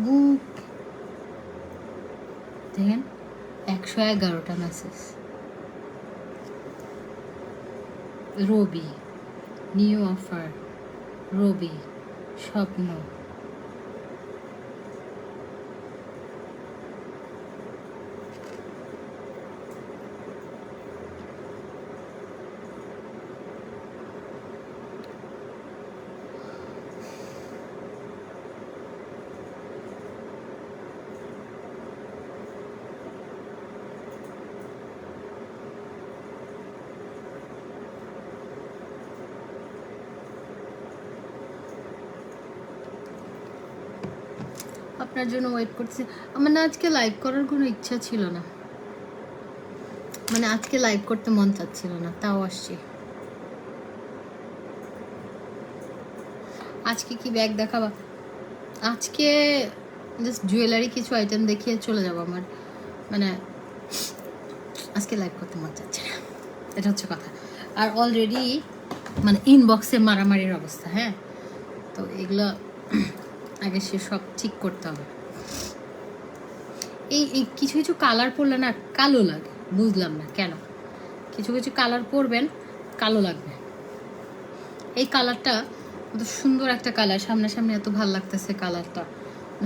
বুক দেখেন 111টা মেসেজ। রবি, new offer, রবি, স্বপ্ন। আপনার জন্য ওয়েট করতেছি। আমার না আজকে লাইভ করার কোনো ইচ্ছা ছিল না, মানে আজকে লাইভ করতে মন চাচ্ছিল না, তাও আসছি। আজকে কি ব্যাগ দেখাবা? আজকে জাস্ট জুয়েলারি কিছু আইটেম দেখিয়ে চলে যাবো। আমার মানে আজকে লাইভ করতে মন চাচ্ছে না, এটা হচ্ছে কথা। আর অলরেডি মানে ইনবক্সে মারামারির অবস্থা। হ্যাঁ, তো এগুলো আগে সে সব ঠিক করতে হবে। এই কিছু কিছু কালার পরলে না কালো লাগে, বুঝলাম না কেন। কিছু কিছু কালার পরবেন, কালো লাগবে। এই কালারটা কত সুন্দর একটা কালার, সামনাসামনি এত ভালো লাগতেছে কালারটা,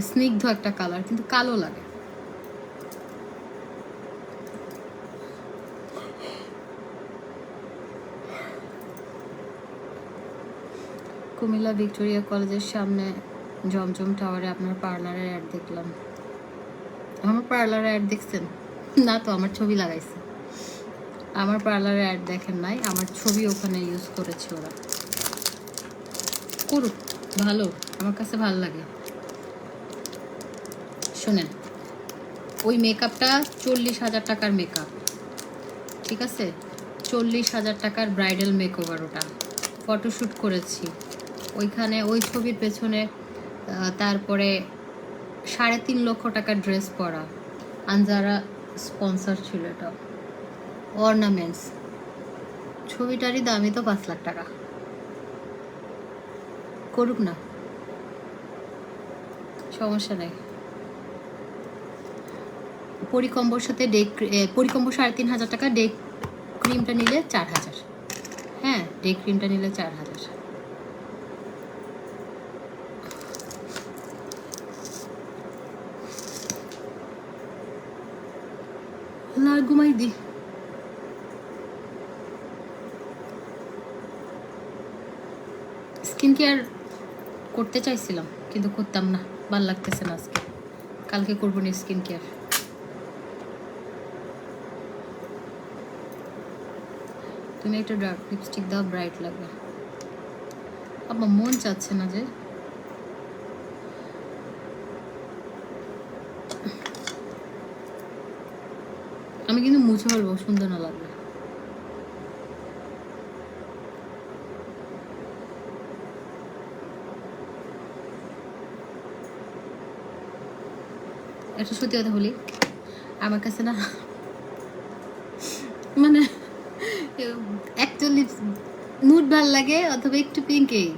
স্নিগ্ধ একটা কালার, কিন্তু কালো লাগে। কুমিল্লা ভিক্টোরিয়া কলেজের সামনে জমজম টাওয়ারে আপনার পার্লারের অ্যাড দেখলাম। আমার পার্লারের অ্যাড দেখছেন? না তো, আমার ছবি লাগাইছে। আমার পার্লারের অ্যাড দেখেন নাই, আমার ছবি ওখানে ইউজ করেছে ওরা। করুক, ভালো, আমার কাছে ভালো লাগে। শোনেন, ওই মেকআপটা 40,000 টাকার মেকআপ, ঠিক আছে? 40,000 টাকার ব্রাইডাল মেকওভার। ওটা ফটোশ্যুট করেছি ওইখানে, ওই ছবির পেছনে। তারপরে 3.5 লক্ষ টাকার ড্রেস পরা, আনজারা স্পন্সর ছিল এটা। অর্নামেন্টস, ছবিটারই দামই তো 5 লাখ টাকা। করুক না, সমস্যা নেই। পরিকম্বোর সাথে পরিকম্বো 3,500 টাকা, ডে ক্রিমটা নিলে 4,000। হ্যাঁ, ডে ক্রিমটা নিলে 4,000। না, ঘুমাই দি। স্কিন কেয়ার করতে চাইছিলাম কিন্তু করতাম না, ভাল লাগতেছে না আজকে। কালকে করবো না স্কিন কেয়ার। তুমি একটা ডার্ক লিপস্টিক দাও, ব্রাইট লাগবে। আমার মন চাচ্ছে না যে। আমি কিন্তু মুছে ফেলবো, সুন্দর না লাগবে। একটা সত্যি কথা বলি, আমার কাছে না মানে অ্যাকচুয়ালি মুড ভাল লাগে অথবা একটু পিঙ্কেই।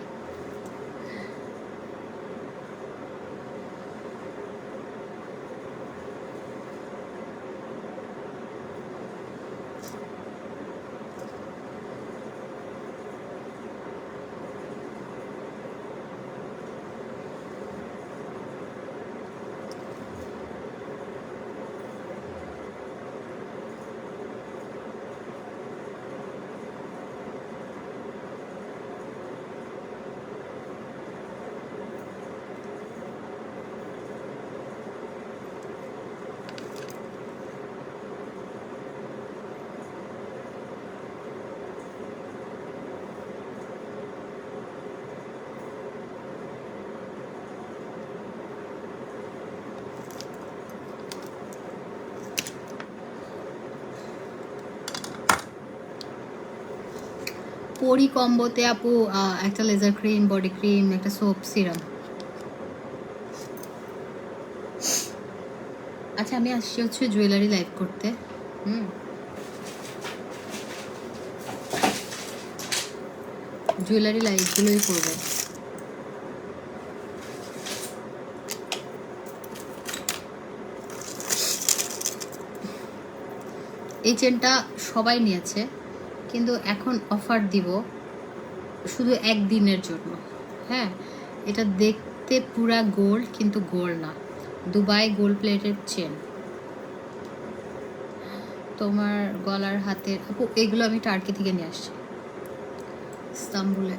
পরি কম্বোতে আপু একটা লেজার ক্রিম, বডি ক্রিম, একটা সোপ, সিরাম। আচ্ছা, আমি আসছি হচ্ছে জুয়েলারি লাইভ করতে। জুয়েলারি লাইভগুলোই করবো। এই চেনটা সবাই নিয়েছে, কিন্তু এখন অফার দিব শুধু একদিনের জন্য। হ্যাঁ, এটা দেখতে পুরা গোল্ড, কিন্তু গোল্ড না, দুবাই গোল্ড প্লেটেড চেন। তোমার গলার হাতের আপু, এগুলো আমি টার্কি থেকে নিয়ে আসছি, ইস্তাম্বুলে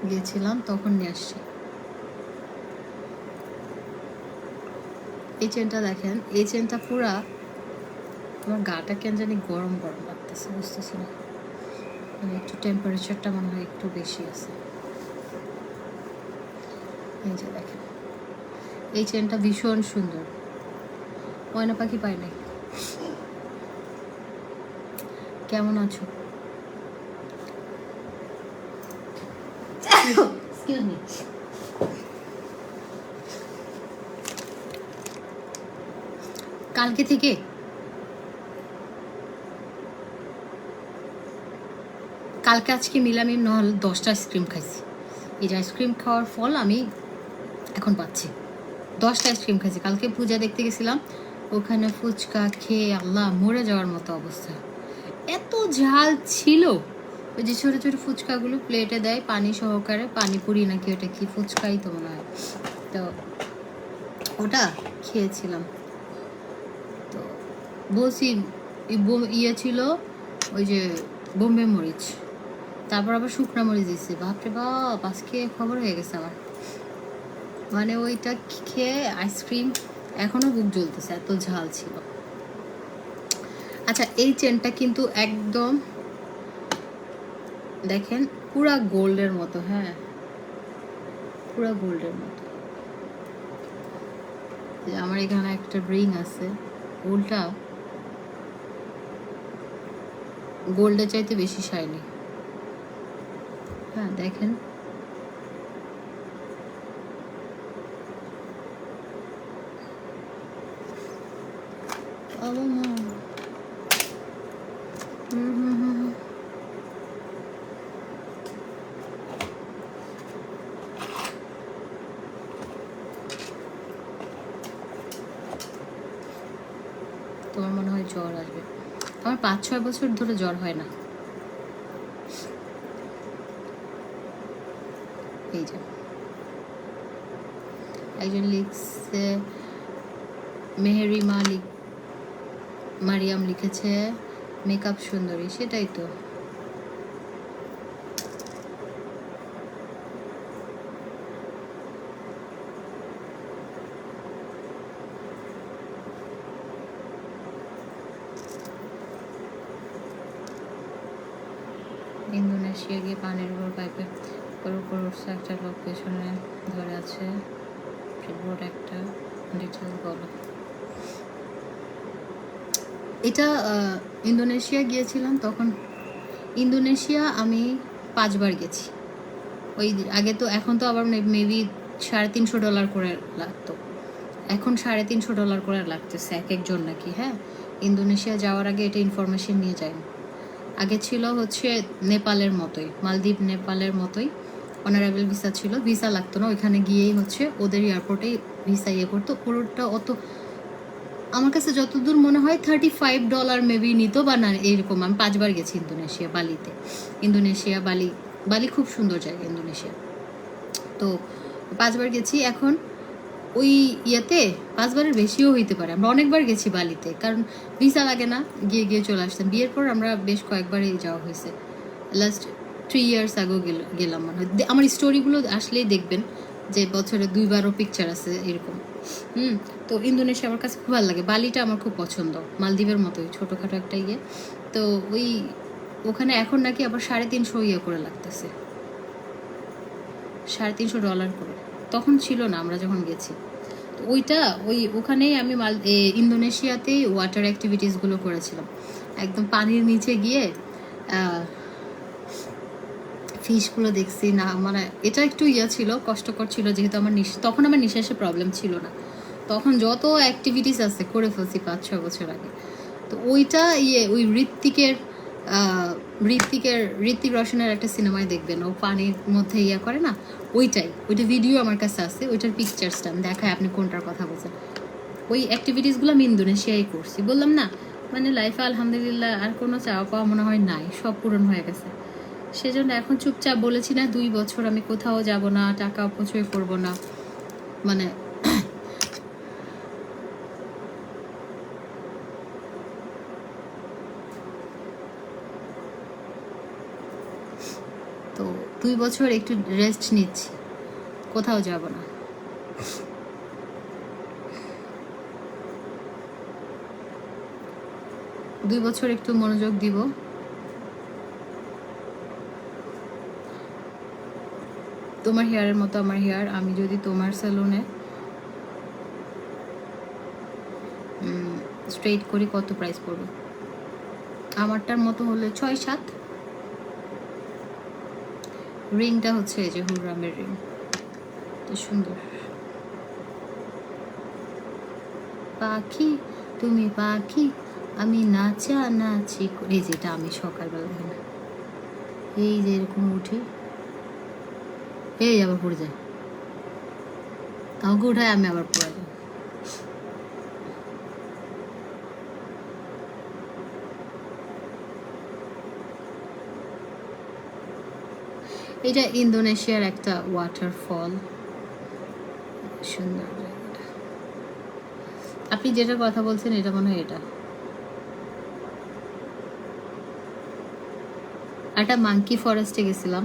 গিয়েছিলাম তখন নিয়ে আসছি। এই চেনটা দেখেন, এই চেনটা পুরা, আমার গাটা কেন জানি গরম গরম লাগতেছে, বুঝতেছি না, মানে একটু টেম্পারেচারটা মনে হয় একটু বেশি আছে। এই যে দেখেন, এই চেনটা ভীষণ সুন্দর, ময়না পাখি পাই নাই। কেমন আছো? Excuse me. কালকে থেকে আজকে মিলামি নহল 10টা আইসক্রিম খাইছি। এই আইসক্রিম খাওয়ার ফল আমি এখন পাচ্ছি। 10টা আইসক্রিম খাইছি। কালকে পূজা দেখতে গেছিলাম, ওখানে ফুচকা খেয়ে আল্লাহ মরে যাওয়ার মতো অবস্থা, এত ঝাল ছিল। ওই যে ছোটো ছোটো ফুচকাগুলো প্লেটে দেয় পানি সহকারে, পানিপুরি নাকি ওটা, কি ফুচকাই তো মনে হয়, তো ওটা খেয়েছিলাম। তো বলছি ইয়ে ছিল ওই যে বোম্বে মরিচ, তারপর আবার শুকনা মরিচ দিচ্ছে, বাপরে বাপ, আজকে খবর হয়ে গেছে আমার। মানে ওইটা খেয়ে আইসক্রিম এখনো বুক জ্বলতেছে, এত ঝাল ছিল। আচ্ছা, এই চেনটা কিন্তু একদম দেখেন পুরা গোল্ডের মতো, হ্যাঁ পুরা গোল্ডের মতো। আমার এখানে একটা রিং আছে, ওলটা গোল্ডের চাইতে বেশি শাইনি। হ্যাঁ দেখেন, তোমার মনে হয় জ্বর আসবে। আমার 5-6 বছর ধরে জ্বর হয় না। এই যে একজন লিখছে, মেহেরি মালিক মারিয়াম লিখেছে মেকআপ সুন্দরী, সেটাই তো। ইন্দোনেশিয়া গিয়ে পানির উপর পাইপে উপর উঠছে একটা লোক, পেছনে ধরে আছে, একটা ডিটেলস বলো। এটা ইন্দোনেশিয়া গিয়েছিলাম তখন। ইন্দোনেশিয়া আমি 5 বার গেছি। ওই আগে তো, এখন তো আবার মেবি $350 করে লাগতো, এখন $350 করে লাগতেছে এক একজন নাকি। হ্যাঁ, ইন্দোনেশিয়া যাওয়ার আগে এটা ইনফরমেশন নিয়ে যায়নি। আগে ছিল হচ্ছে নেপালের মতোই, মালদ্বীপ নেপালের মতোই অনারেবল ভিসা ছিল, ভিসা লাগতো না, ওইখানে গিয়েই হচ্ছে ওদের এয়ারপোর্টেই ভিসা ইয়ে করতো। ওটা অত, আমার কাছে যতদূর মনে হয় $35 মেবি নিত বা না, এরকম। আমি 5 বার গেছি ইন্দোনেশিয়া, বালিতে। ইন্দোনেশিয়া বালি খুব সুন্দর জায়গা ইন্দোনেশিয়া, তো 5 বার গেছি। এখন ওই ইয়েতে 5 বারের বেশিও হইতে পারে, আমরা অনেকবার গেছি বালিতে, কারণ ভিসা লাগে না, গিয়ে গিয়ে চলে আসতাম। বিয়ের পর আমরা বেশ কয়েকবারই যাওয়া হয়েছে, লাস্ট 3 ইয়ার্স আগেও গেলাম মনে হয়। আমার স্টোরিগুলো আসলেই দেখবেন যে বছরে 2 বারও পিকচার আছে এরকম। তো ইন্দোনেশিয়া আমার কাছে খুব ভালো লাগে, বালিটা আমার খুব পছন্দ, মালদ্বীপের মতোই ছোটোখাটো একটা ইয়ে। তো ওখানে এখন নাকি আবার $350 করে লাগতেছে, $350 করে, তখন ছিল না আমরা যখন গেছি। তো ওখানেই আমি ইন্দোনেশিয়াতেই ওয়াটার অ্যাক্টিভিটিসগুলো করেছিলাম, একদম পানির নিচে গিয়ে ফিশগুলো দেখছি না। মানে এটা একটু ছিল, কষ্টকর ছিল, যেহেতু তখন আমার নিঃশ্বাসের প্রবলেম ছিল না, তখন যত অ্যাক্টিভিটিস আছে করে ফেলছি 5-6 বছর আগে। তো ওইটা ওই ঋত্বিক রোশনের একটা সিনেমায় দেখবেন, ও পানির মধ্যে করে না, ওইটা ভিডিও আমার কাছে আছে, ওইটার পিকচার্সটা আমি দেখায়, আপনি কোনটার কথা বলছেন। ওই অ্যাক্টিভিটিসগুলো আমি ইন্দোনেশিয়ায় করছি, বললাম না মানে লাইফে আলহামদুলিল্লাহ আর কোনো চাওয়া পাওয়া মনে হয় নাই, সব পূরণ হয়ে গেছে। সেজন্য এখন চুপচাপ বলেছি না 2 বছর আমি কোথাও যাব না, টাকা অপচয় করব না, মানে তো 2 বছর একটু রেস্ট নিচ্ছি, কোথাও যাব না। দুই বছর একটু মনোযোগ দিব। তোমার হেয়ারের মতো আমার হেয়ার, আমি যদি তোমার সেলুনে স্ট্রেট করি কত প্রাইস পড়বে? আমারটার মতো হলে 6-7। রিংটা হচ্ছে এই যে হুররামের রিং, তো সুন্দর। পাখি তুমি পাখি, আমি নাচানাচি করি, যেটা আমি সকালবেলা এই যে এরকম উঠি, এই আবার পড়ে যায়, আমাকে উঠায় আমি আবার পড়ে যাই। এটা ইন্দোনেশিয়ার একটা ওয়াটারফল, সুন্দর জায়গাটা। আপনি যেটা কথা বলছেন এটা মনে হয় এটা। একটা মাঙ্কি ফরেস্টে গেছিলাম,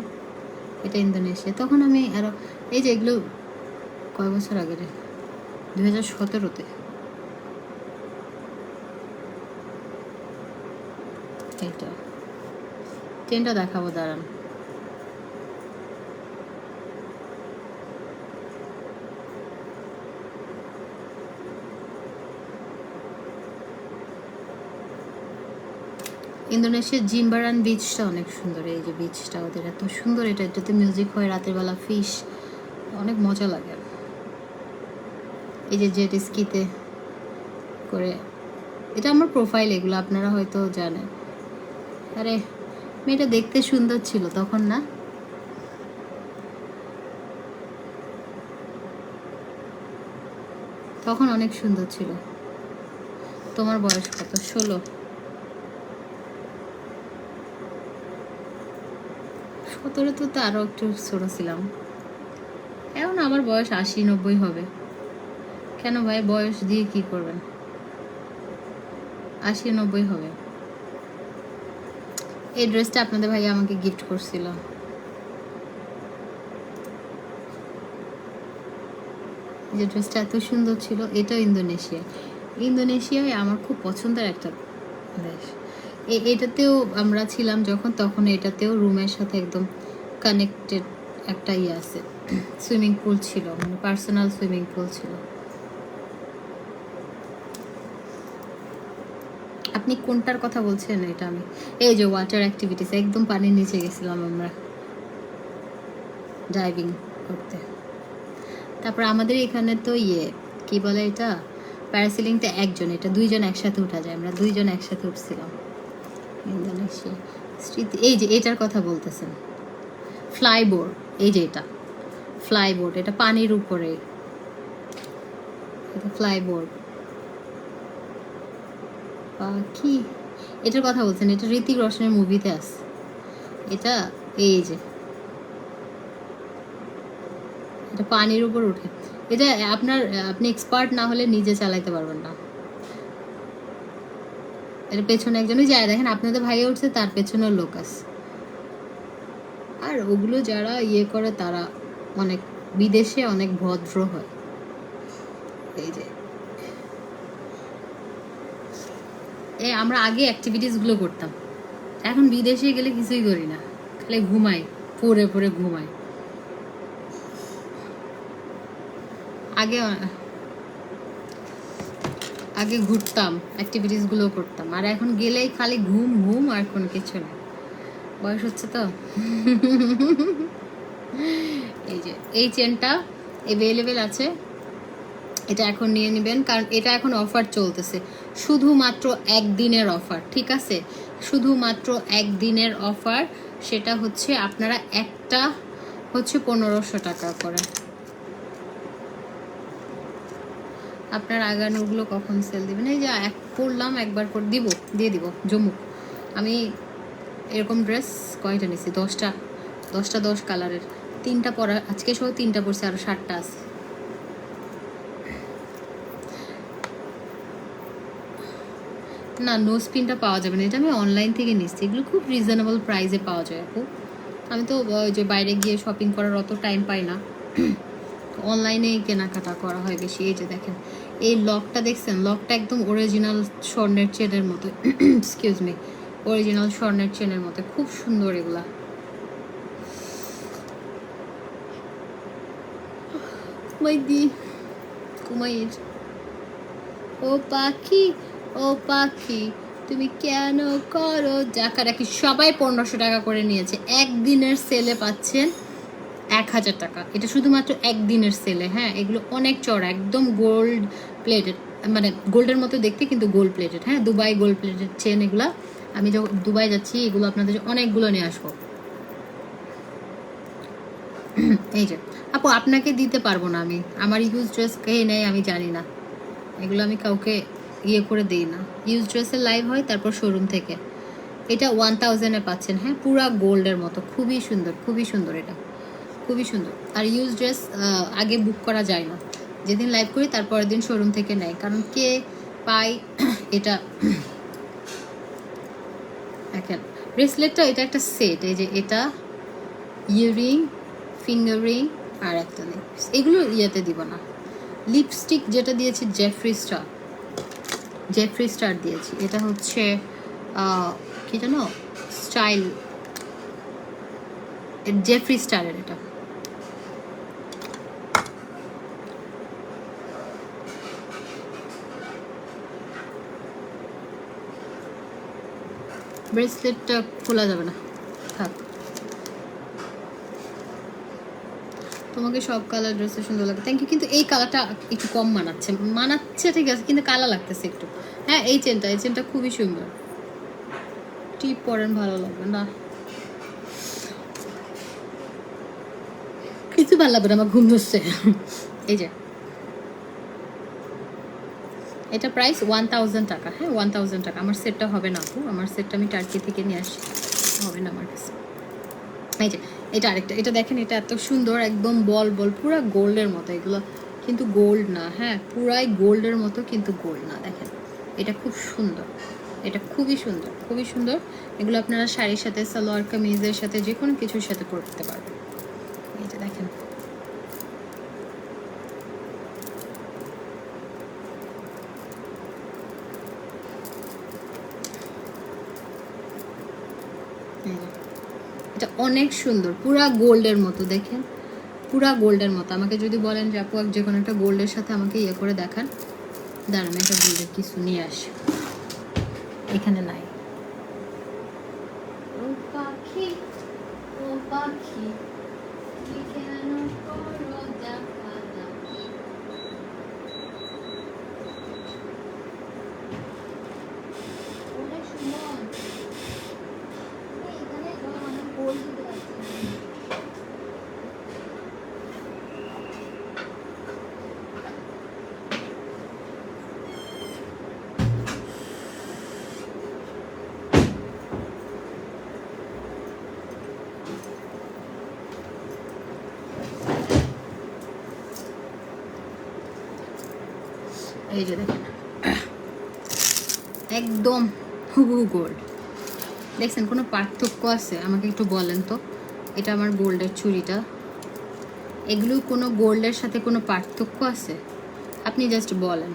এটা ইন্দোনেশিয়া। তখন আমি আরো, এই যে এগুলো কয় বছর আগে রে, 2017-তে। এইটা ট্রেনটা দেখাবো, দাঁড়ান। ইন্দোনেশিয়ার জিম্বারান বিচটা অনেক সুন্দর। এই যে বিচটা ওদের এত সুন্দর, এটাতে মিউজিক হয় রাতের বেলা, ফিশ, অনেক মজা লাগে। এই যে জেট স্কিতে করে, এটা আমার প্রোফাইল, এগুলো আপনারা হয়তো জানেন। আরে মেয়েটা দেখতে সুন্দর ছিল তখন না? তখন অনেক সুন্দর ছিল। তোমার বয়স কত? 16। 17 তো আরো একটু ছোট ছিলাম। এখন আমার বয়স 80-90 হবে। কেন ভাই, বয়স দিয়ে কি করবেন? 80-90 হবে। এই ড্রেসটা আপনাদের ভাই আমাকে গিফট করছিল। যে ড্রেসটা এত সুন্দর ছিল, এটা ইন্দোনেশিয়ায় আমার খুব পছন্দের একটা দেশ। এটাতেও আমরা ছিলাম যখন, তখন এটাতেও রুমের সাথে একদম কানেক্টেড একটা ইয়ে আছে, সুইমিং পুল ছিল, মানে পার্সোনাল সুইমিং পুল ছিল। আপনি কোনটার কথা বলছেন? এটা আমি, এই যে ওয়াটার অ্যাক্টিভিটিস, একদম পানির নিচে গেছিলাম আমরা ডাইভিং করতে। তারপর আমাদের এখানে তো ইয়ে কি বলে এটা, প্যারাসিলিংটা একজন, এটা 2 জন একসাথে উঠা যায়, আমরা 2 জন একসাথে উঠছিলাম ইন্দোনেশিয়া। স্মৃতি, এই যে এটার কথা বলতেছেন, ফ্লাইবোর্ড, এই যে এটা ফ্লাইবোর্ড, এটা পানির উপরে, এটা ফ্লাইবোর্ড। কি এটার কথা বলছেন? এটা ঋতিক রোশনের মুভিতে আছে এটা। এই যে এটা পানির উপর উঠে, এটা আপনি এক্সপার্ট না হলে নিজে চালাইতে পারবেন না। এর পেছনে একজনই যায়, দেখেন আপনাদের ভাইয়া উঠছে, তার পেছনের লোক আছে। আর ওগুলো যারা ইয়ে করে তারা অনেক বিদেশে অনেক ভদ্র হয়। এই যে আমরা আগে অ্যাক্টিভিটিসগুলো করতাম, এখন বিদেশে গেলে কিছুই করি না, খালি ঘুমাই, পড়ে পড়ে ঘুমাই। আগে ঘুরতাম, অ্যাক্টিভিটিসগুলো করতাম, আর এখন গেলেই খালি ঘুম ঘুম, আর কোনো কিছু না। বয়স হচ্ছে তো। এই যে এই চেনটা অ্যাভেলেবেল আছে, এটা এখন নিয়ে নেবেন, কারণ এটা এখন অফার চলতেছে, শুধুমাত্র 1 দিনের অফার, ঠিক আছে? শুধুমাত্র 1 দিনের অফার। সেটা হচ্ছে আপনারা একটা হচ্ছে 1500 টাকা করে। আপনার আগানোগুলো কখন সেল দিবেন? এই যে পরলাম একবার করে দিয়ে দিব জমুক। আমি এরকম ড্রেস কয়টা নিছি, 10টা 10 কালারের, 3টা পরা আজকে সহ 3টা পরছি, আরও 7টা আছে। না, নোজ পিনটা পাওয়া যাবে না, এটা আমি অনলাইন থেকে নিচ্ছি। এগুলো খুব রিজনেবল প্রাইসে পাওয়া যায় আপু। আমি তো ওই যে বাইরে গিয়ে শপিং করার অত টাইম পাই না, অনলাইনেই কেনাকাটা করা হয় বেশি। এই যে দেখেন এই লকটা দেখছেন, লকটা একদম অরিজিনাল স্বর্ণের চেনের মতো এক্সকিউজ মি, অরিজিনাল স্বর্ণের চেনের মতো, খুব সুন্দর এগুলা। কুমাইর ও পাখি, ও পাখি তুমি কেন করো ডাকাডাকি। সবাই 1500 টাকা করে নিয়েছে, একদিনের সেলে পাচ্ছেন 1000 টাকা। এটা শুধুমাত্র একদিনের সেলে। হ্যাঁ, এগুলো অনেক চড়া, একদম গোল্ড প্লেটেড, মানে গোল্ডের মতো দেখতে কিন্তু গোল্ড প্লেটেড। হ্যাঁ, দুবাই গোল্ড প্লেটেড চেন এগুলা। আমি যখন দুবাই যাচ্ছি এগুলো আপনাদের অনেকগুলো নিয়ে আসবো। এই যে আপু, আপনাকে দিতে পারবো না আমি, আমার ইউজ ড্রেস কে নেয় আমি জানি না, এগুলো আমি কাউকে ইয়ে করে দিই না। ইউজ ড্রেসের লাইভ হয় তারপর শোরুম থেকে। এটা 1000-এ পাচ্ছেন। হ্যাঁ, পুরা গোল্ডের মতো, খুবই সুন্দর, খুবই সুন্দর, এটা খুবই সুন্দর। আর ইউজ ড্রেস আগে বুক করা যায় না, যেদিন লাইভ করি তারপরের দিন শোরুম থেকে নেয়, কারণ কে পায় এটা। দেখেন ব্রেসলেটটা, এটা একটা সেট। এই যে এটা ইয়াররিং, ফিঙ্গার রিং আর একটা নেকপিস, এগুলো ইয়েতে দিব না। লিপস্টিক যেটা দিয়েছি জেফ্রি স্টার দিয়েছি। এটা হচ্ছে কি জানো, স্টাইল, জেফ্রি স্টারের এটা। ব্রেসলেটটা খোলা যাবে না, থাক। তোমাকে সব কালার ড্রেসে সুন্দর লাগে, থ্যাংক ইউ। কিন্তু এই কালারটা একটু কম মানাচ্ছে ঠিক আছে, কিন্তু কালা লাগতেছে একটু। হ্যাঁ, এই চেনটা খুবই সুন্দর। টিপ পরেন, ভালো লাগবে না, কিছু ভালো লাগবে না, আমার ঘুম ধরছে। এই যে এটা প্রাইস 1000 টাকা। হ্যাঁ, 1000 টাকা। আমার সেটটা হবে না আপু, আমার সেটটা আমি টার্কি থেকে নিয়ে আসি, হবে না আমার কাছে। এই যে এটা আরেকটা, এটা দেখেন, এটা এত সুন্দর, একদম বল পুরা গোল্ডের মতো। এগুলো কিন্তু গোল্ড না, হ্যাঁ, পুরাই গোল্ডের মতো, কিন্তু গোল্ড না। দেখেন এটা খুব সুন্দর, এটা খুবই সুন্দর, খুবই সুন্দর। এগুলো আপনারা শাড়ির সাথে, সালোয়ার কামিজের সাথে, যে কোনো কিছুর সাথে পরতে পারবেন। এই যে দেখেন, এটা অনেক সুন্দর, পুরা গোল্ডের মতো। দেখেন পুরা গোল্ডের মতো। আমাকে যদি বলেন যে আপু যে কোনো একটা গোল্ডের সাথে আমাকে ইয়ে করে দেখান, দাঁড়ান একটা গোল্ডের কিছু নিয়ে আসি, এখানে নাই। ও পাখি, ও পাখি তুমি কেন করো ডাকাডাকি। ওরে সুমন, এখানে অনেক গোল্ড দিতে পারছি। এই যে দেখেন একদম হুবহু গোল্ড। দেখছেন কোনো পার্থক্য আছে? আমাকে একটু বলেন তো। এটা আমার গোল্ডের চুড়িটা, এগুলো কোনো গোল্ডের সাথে কোনো পার্থক্য আছে? আপনি জাস্ট বলেন।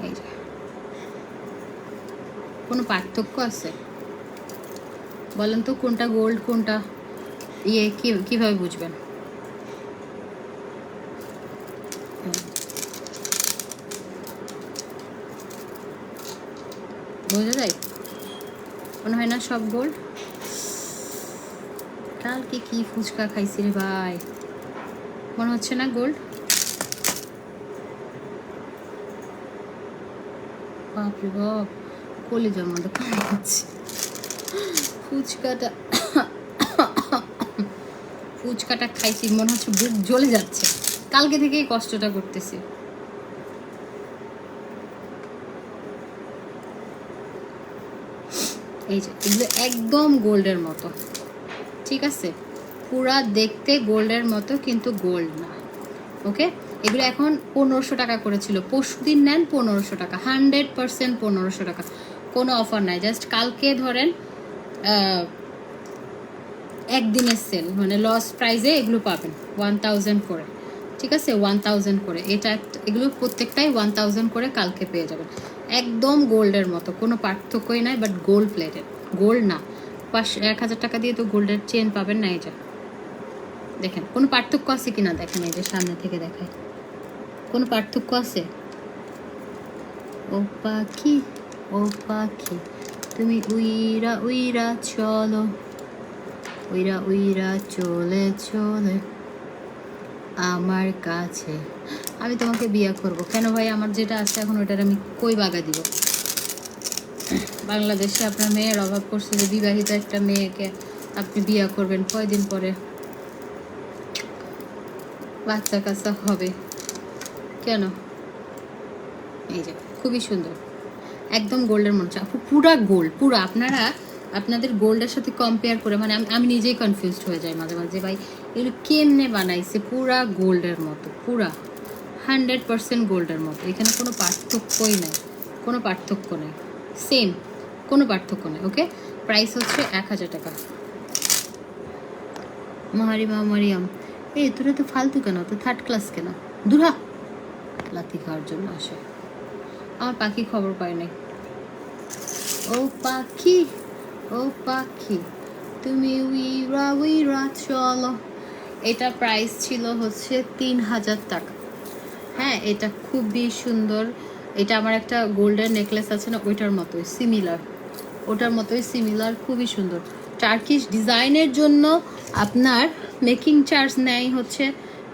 এই যে কোনো পার্থক্য আছে? বলেন তো কোনটা গোল্ড কোনটা ইয়ে, কীভাবে বুঝবেন? বোঝা যায়? মনে হয় না সব গোল্ড। কালকে কি ফুচকা খাইছি রে ভাই, মনে হচ্ছে না গোল্ড। বাপরে বাপ, কলিজার মধ্যে কামড় হচ্ছে। ফুচকাটা খাইছি, মনে হচ্ছে বুক জ্বলে যাচ্ছে। কালকে থেকেই কষ্টটা করতেছি। এই যে এগুলো একদম গোল্ডের মতো, ঠিক আছে, পুরা দেখতে গোল্ডের মতো কিন্তু গোল্ড না। ওকে, এগুলো এখন 1500 টাকা করেছিল, পরশুদিন নেন 1500 টাকা, 100% 1500 টাকা, কোনো অফার নাই। জাস্ট কালকে ধরেন একদিনের সেল, মানে লস প্রাইসে এগুলো পাবেন 1000 করে, ঠিক আছে, 1000 করে। এটা এগুলো প্রত্যেকটাই 1000 করে কালকে পেয়ে যাবেন, একদম গোল্ডের মতো, কোনো পার্থক্যই নাই, বাট গোল্ড প্লেটেড, গোল্ড না। 1000 টাকা দিয়ে তো গোল্ডের চেন পাবেন না। এই যে দেখেন কোনো পার্থক্য আছে কিনা দেখেন, এই যে সামনে থেকে দেখায়, কোনো পার্থক্য আছে? ও পাখি, ও পাখি তুমি উইরা উইরা চলো, উইরা উইরা চলে চলে আমার কাছে, আমি তোমাকে বিয়ে করব। কেন ভাই, আমার যেটা আছে এখন ওটার আমি কই বাগা দিব? বাংলাদেশে আপনার মেয়ের অভাব করছে যে বিবাহিত একটা মেয়েকে আপনি বিয়ে করবেন, কয়দিন পরে বাচ্চা কাচ্চা হবে কেন? এই যে খুবই সুন্দর, একদম গোল্ডের মনে হচ্ছে, পুরা গোল্ড, পুরা আপনারা আপনাদের গোল্ডের সাথে কম্পেয়ার করে, মানে আমি নিজেই কনফিউজড হয়ে যাই মাঝে মাঝে, ভাই এগুলো কেমনে বানাইছে, পুরা গোল্ডের মতো, পুরা 100% গোল্ডের মতো, এখানে কোনো পার্থক্যই নাই, কোনো পার্থক্য নেই, সেম, কোনো পার্থক্য নেই। ওকে, প্রাইস হচ্ছে 1000 টাকা। মারিমা মারিয়াম, এই তোরা তো ফালতু কেন, তো থার্ড ক্লাস কেন, দুরা লাথি খাওয়ার জন্য আসে। আমার পাখি খবর পায় নাই। ও পাখি, ও পাখি তুমি উইরা উইরা চলো। এটা প্রাইস ছিল হচ্ছে 3000 টাকা। হ্যাঁ, এটা খুবই সুন্দর, এটা আমার একটা গোল্ডের নেকলেস আছে না, ওইটার মতোই সিমিলার, ওটার মতোই সিমিলার, খুবই সুন্দর। টার্কিশ ডিজাইনের জন্য আপনার মেকিং চার্জ নেয় হচ্ছে,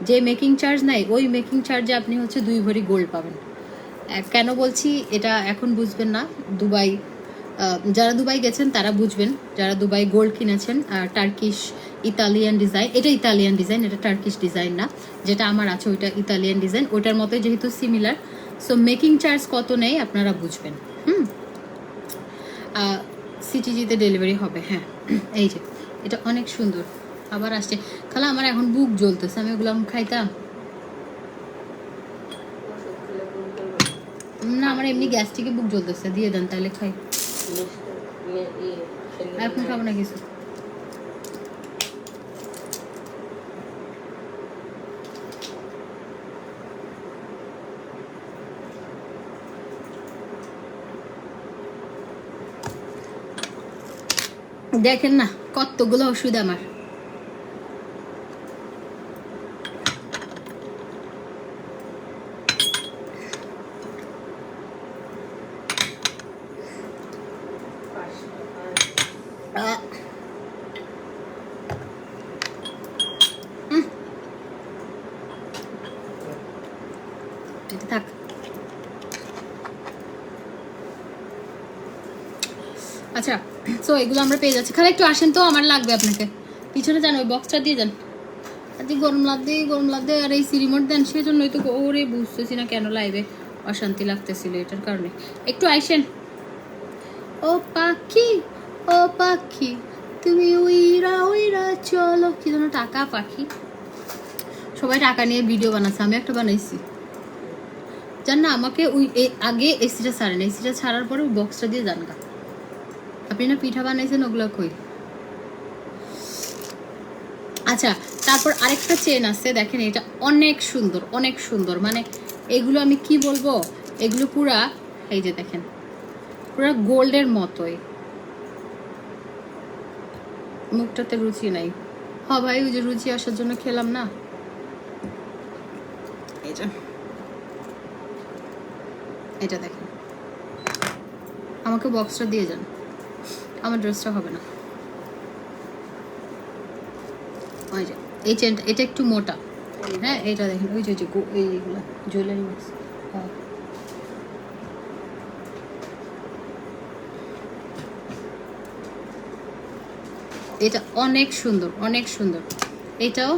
যে মেকিং চার্জ নেয় ওই মেকিং চার্জে আপনি হচ্ছে 2 ভরি গোল্ড পাবেন। কেন বলছি এটা এখন বুঝবেন না, দুবাই, যারা দুবাই গেছেন তারা বুঝবেন, যারা দুবাই গোল্ড কিনেছেন। টার্কিশ ইতালিয়ান ডিজাইন, এটা ইতালিয়ান ডিজাইন, এটা টার্কিশ ডিজাইন না, যেটা আমার আছে ওইটা ইতালিয়ান ডিজাইন, ওইটার মতোই যেহেতু সিমিলার, সো মেকিং চার্জ কত নেই আপনারা বুঝবেন। সিটিজিতে ডেলিভারি হবে। হ্যাঁ, এই যে এটা অনেক সুন্দর, আবার আসছে। খালা আমার এখন বুক জ্বলতেছে, আমি ওগুলো খাইতাম না, আমার এমনি গ্যাস্ট্রিকে বুক জ্বলতেছে, দিয়ে দেন তাহলে খাই। এখন খাবো না কিছু। দেখেন না কতগুলো ওষুধ আমার, থাক। আচ্ছা, সো এগুলো আমরা পেয়ে যাচ্ছি। খালি একটু আসেন তো, আমার লাগবে আপনাকে, পিছনে যান, ওই বক্সটা দিয়ে যান। আজকে গরম লাগবে, গরম লাগবে, আর এই রিমোট দেন, সেই জন্যই তো ওরে বুঝতেছি না কেন লাইভে অশান্তি লাগতেছিল, এটার কারণে। একটু আইসেন। ও পাখি, ও পাখি তুমি উইরা উইরা চলো, কি যেন টাকা পাখি, সবাই টাকা নিয়ে ভিডিও বানাচ্ছে, আমি একটা বানাইছি। জান না, আমাকে ওই আগে এসিটা ছাড়েন, এসিটা ছাড়ার পরে ওই বক্সটা দিয়ে যান গা। আপনি না পিঠা বানাইছেন, ওগুলো কই? আচ্ছা, তারপর আরেকটা চেন আছে, দেখেন এটা অনেক সুন্দর, অনেক সুন্দর, মানে এগুলো আমি কি বলবো, এগুলো পুরা, এই যে দেখেন পুরা গোল্ডের মতোই। মুখটাতে রুচি নাই, হ ভাই, ওই যে রুচি আসার জন্য খেলাম না। এই যে এটা দেখেন, আমাকে বক্সটা দিয়ে যান, আমার ড্রেসটা হবে না। ওই যে এই চেনটা, এটা একটু মোটা, হ্যাঁ এটা দেখেন, ওই যে এইগুলো জুয়েলারি বক্স। হ্যাঁ, এটা অনেক সুন্দর, অনেক সুন্দর। এটাও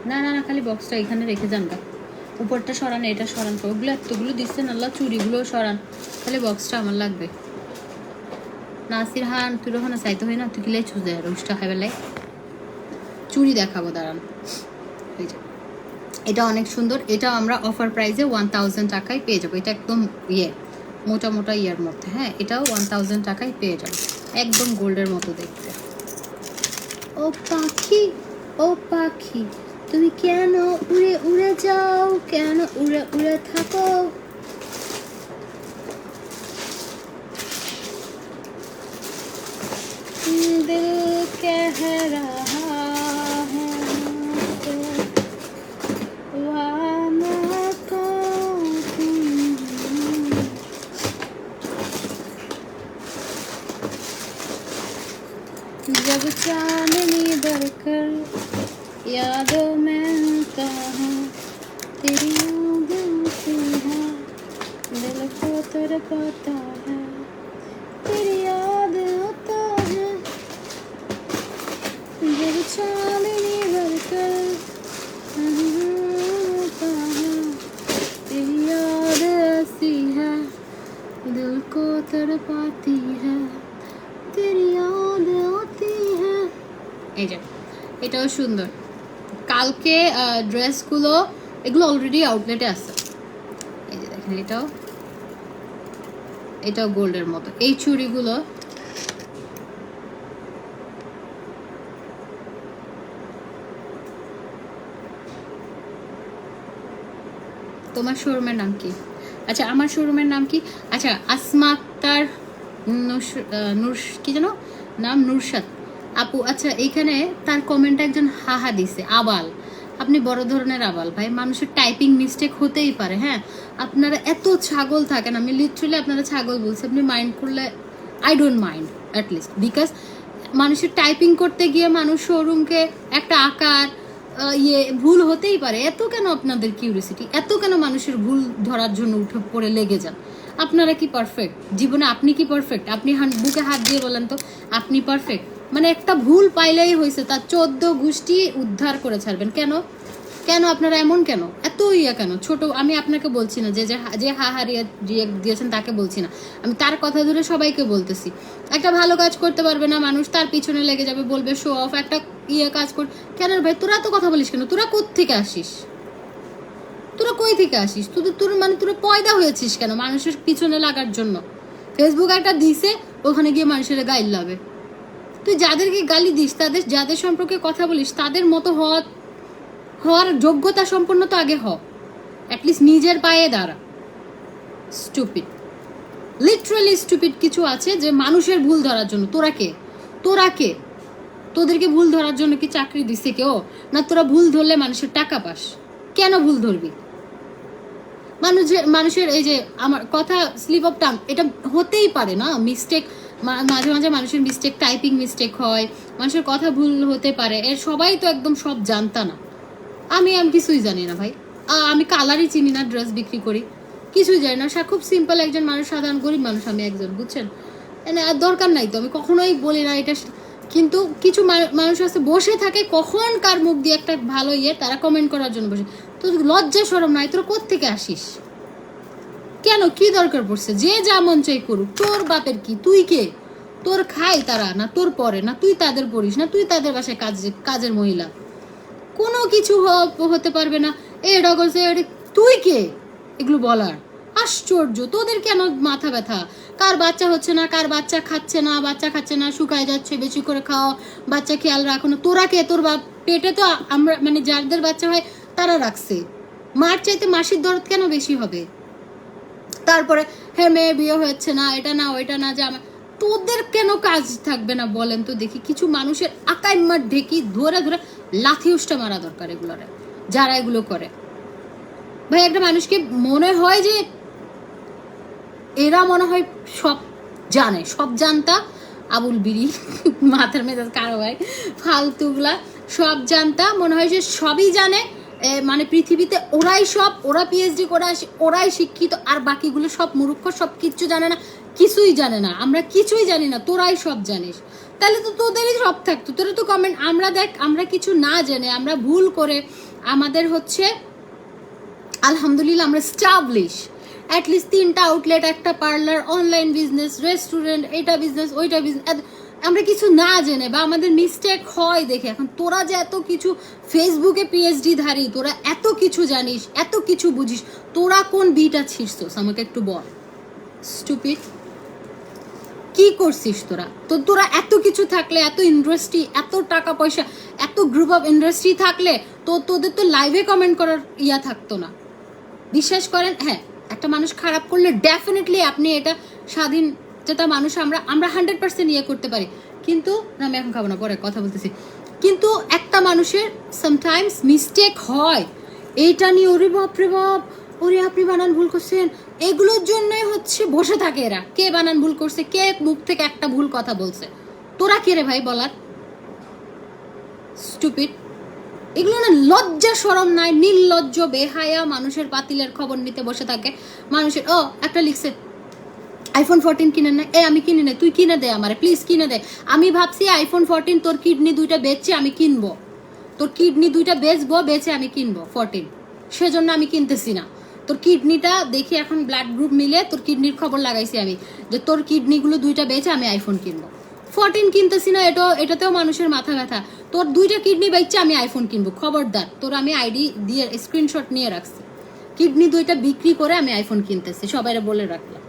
না না না, খালি বক্সটা এখানে রেখে যান গা, উপরটা সরান, এটা সরান, ওগুলো এতগুলো দিচ্ছেন আল্লাহ, চুড়িগুলো সরান, তাহলে বক্সটা আমার লাগবে। নাসির হান তুই ওখানে চাইতে হয় না, তুই কিলাই চুজে রোজটা খাইবেলাই চুড়ি দেখাবো, দাঁড়ান। এই যে এটা অনেক সুন্দর, এটা আমরা অফার প্রাইসে 1000 টাকায় পেয়ে যাবো। এটা একদম মোটা মোটা ইয়ার মধ্যে, হ্যাঁ এটাও 1000 টাকায় পেয়ে যাবো, একদম গোল্ডের মতো দেখতে। ও পাখি, ও পাখি তুমি কেন উড়ে উড়ে যাও, কেন উড়ে উড়ে থাকো? দিল কহ রহা হ্যায় वाना को जब चांदनी बढ़कर यादों में हूँ तेरी यादें सी हैं दिल को तड़पाता है तेरी याद आता है जब चांदनी बढ़कर तेरी याद ऐसी है दिल को तड़पाती है तेरी याद आती है। এই যে এটাও সুন্দর, কালকে ড্রেসগুলো এগুলো অলরেডি আউটলেটে আছে। এই যে দেখেন, এটাও গোল্ডের মতো। এই চুড়িগুলো তোমার শোরুমের নাম কি? আচ্ছা আমার শোরুমের নাম কি? আচ্ছা আসমা আক্তার কি যেন নাম, নুরশাদ আপু। আচ্ছা এইখানে তার কমেন্ট একজন হাহা দিছে, আবাল। আপনি বড় ধরনের আবাল ভাই, মানুষের টাইপিং মিস্টেক হতেই পারে। হ্যাঁ আপনারা এত ছাগল থাকেন, আমি লিটারালি আপনারা ছাগল বলছি, আপনি মাইন্ড করলে I don't mind at least, because মানুষের টাইপিং করতে গিয়ে মানুষ শোরুমকে একটা আকার ভুল হতেই পারে। এত কেন আপনাদের কিউরিসিটি, এত কেন মানুষের ভুল ধরার জন্য উঠে পড়ে লেগে যান? আপনারা কি পারফেক্ট জীবনে? আপনি কি পারফেক্ট? আপনি বুকে হাত দিয়ে বলেন তো আপনি পারফেক্ট? মানে একটা ভুল পাইলেই হয়েছে তার 14 গোষ্ঠী উদ্ধার করে ছাড়বেন। কেন কেন আপনারা এমন কেন, এত কেন ছোট? আমি আপনাকে বলছি না, যে হাহারিয়া দিয়েছেন তাকে বলছি না, আমি তার কথা ধরে সবাইকে বলতেছি। একটা ভালো কাজ করতে পারবে না মানুষ, তার পিছনে লেগে যাবে, বলবে শো অফ। একটা কাজ কর কেন ভাই? তোরা তো কথা বলিস কেন? তোরা কোত্থেকে আসিস? তোরা কই থেকে আসিস? তোরা পয়দা হয়েছিস কেন মানুষের পিছনে লাগার জন্য? ফেসবুক একটা দিছে, ওখানে গিয়ে মানুষের গাইল লাবে। তুই যাদেরকে গালি দিস, যাদের সম্পর্কে কথা বলিস, তাদের মতো হওয়ার যোগ্যতা সম্পন্ন তো আগে হ, অ্যাটলিস্ট নিজের পায়ে দাঁড়া। স্টুপিড, লিটারালি স্টুপিড কিছু আছে যে মানুষের ভুল ধরার জন্য। তোরা কে? তোদেরকে ভুল ধরার জন্য কি চাকরি দিছে কেউ? না তোরা ভুল ধরলে মানুষের টাকা পাস? কেন ভুল ধরবি? মানুষের এই যে আমার কথা স্লিপ অফ টাং, এটা হতেই পারে না, মিস্টেক মাঝে মাঝে মানুষের মিস্টেক, টাইপিং মিস্টেক হয়, মানুষের কথা ভুল হতে পারে। এর সবাই তো একদম সব জানতা না। আমি কিছুই জানি না ভাই, আমি কালারই চিনি না, ড্রেস বিক্রি করি, কিছুই জানি না। খুব সিম্পল একজন মানুষ, সাধারণ গরিব মানুষ আমি একজন, বুঝছেন? আর দরকার নাই তো, আমি কখনোই বলি না এটা। কিন্তু কিছু মানুষ আছে বসে থাকে, কখন কার মুখ দিয়ে একটা ভালো তারা কমেন্ট করার জন্য বসে। তো লজ্জা শরম নাই? তোরা কোত্থেকে আসিস? কেন কি দরকার পড়ছে? যে যা মন চাই করুক, তোর বাপের কি? তুই কে? তোর খাই তারা না তোর পরে না? তুই তাদের পড়িস না? তুই তাদের বাসায় কাজের মহিলা? কোনো কিছু হতে পারবে না। এটা করছে, তুই কে এগুলো বলার? আশ্চর্য, তোদের কেন মাথা ব্যথা? কার বাচ্চা হচ্ছে না, কার বাচ্চা খাচ্ছে না, শুকায় যাচ্ছে, বেশি করে খাও, বাচ্চা খেয়াল রাখো না। তোরা কে? তোর পেটে তো আমরা মানে যাদের বাচ্চা হয় তারা রাখছে। মার চাইতে মাসির দরদ কেন বেশি হবে? তারপরে হ্যাঁ মেয়ে বিয়ে হচ্ছে না, এটা না ওইটা না, যে আমার তোদের কেন কাজ থাকবে না বলেন তো দেখি? কিছু মানুষের আকাইমার ঢেকি ধরে ধরে লাথি উষ্টা মারা দরকার এগুলোরে, যারা এগুলো করে। ভাই একটা মানুষকে মনে হয় যে এরা মনে হয় সব জানে, সব জানতা আবুল বিড়ি মাথার মেজাজ কারো ভাই ফালতুগুলা, সব জানতা মনে হয় যে সবই জানে, মানে পৃথিবীতে ওরা পিএইচডি করে আসে, ওরাই শিক্ষিত, আর বাকিগুলো সব মূর্খ, সব কিচ্ছু জানে না, কিছুই জানে না। আমরা কিছুই জানি না, তোরাই সব জানিস। তাহলে তো তোদেরই সব থাকতো। তোরা তো কমেন্ট, আমরা দেখ আমরা কিছু না জেনে, আমরা ভুল করে, আমাদের হচ্ছে আলহামদুলিল্লাহ আমরা স্টাবলিশ, অ্যাটলিস্ট 3টা আউটলেট, একটা পার্লার, অনলাইন বিজনেস, রেস্টুরেন্ট, এটা বিজনেস ওইটা বিজনেস, আমরা কিছু না জেনে বা আমাদের মিস্টেক হয় দেখে। এখন তোরা যে এত কিছু ফেসবুকে পিএইচডি ধারী, তোরা এত কিছু জানিস, এত কিছু বুঝিস, তোরা কোন বিটা ছিঁড়ছস আমাকে একটু বল। স্টুপিড, কি করছিস তোরা? তো তোরা এত কিছু থাকলে, এত ইন্ডাস্ট্রি, এত টাকা পয়সা, এত গ্রুপ অফ ইন্ডাস্ট্রি থাকলে তো তোদের তো লাইভে কমেন্ট করার ইয়া থাকতো না। বিশ্বাস করেন, হ্যাঁ একটা মানুষ খারাপ করলে ডেফিনেটলি আপনি এটা স্বাধীন, যেটা মানুষ আমরা 100% ইয়ে করতে পারি, কিন্তু না আমি এখন খাবো না, পরে কথা বলতেছি। কিন্তু একটা মানুষের সামটাইমস মিস্টেক হয়, এইটা নিয়ে ওরে বাপরে বাপ, ওরে আপনি বানান ভুল করছেন, এগুলোর জন্যই হচ্ছে বসে থাকে এরা। কে বানান ভুল করছে, কে মুখ থেকে একটা ভুল কথা বলছে, তোরা কে রে ভাই বলার? স্টুপিড, এগুলো না লজ্জা সরম নাই, নির্লজ্জ বেহায়া, মানুষের পাতিলের খবর নিতে বসে থাকে। মানুষের একটা লিখছে আইফোন 14 কিনে নেয়, আমি কিনে নেই, তুই কিনে দে আমারে প্লিজ, কিনে দে। আমি ভাবছি আইফোন 14 তোর কিডনি 2টা বেচে আমি কিনবো, তোর কিডনি 2টা বেচবো, বেচে আমি কিনবো 14, সেজন্য আমি কিনতেছি না। তোর কিডনিটা দেখি এখন ব্লাড গ্রুপ মিলে তোর কিডনির খবর লাগাইছি আমি, যে তোর কিডনিগুলো 2টা বেচে আমি আইফোন কিনবো। 14 কিনতেছি না, এটাতেও মানুষের মাথা ব্যথা। তোর 2টা কিডনি বেচে আমি আইফোন কিনবো, খবরদার। তোর আমি আইডি দিয়ে স্ক্রিনশট নিয়ে রাখছি, কিডনি 2টা বিক্রি করে আমি আইফোন কিনতেছি, সবাইরে বলে রাখলাম।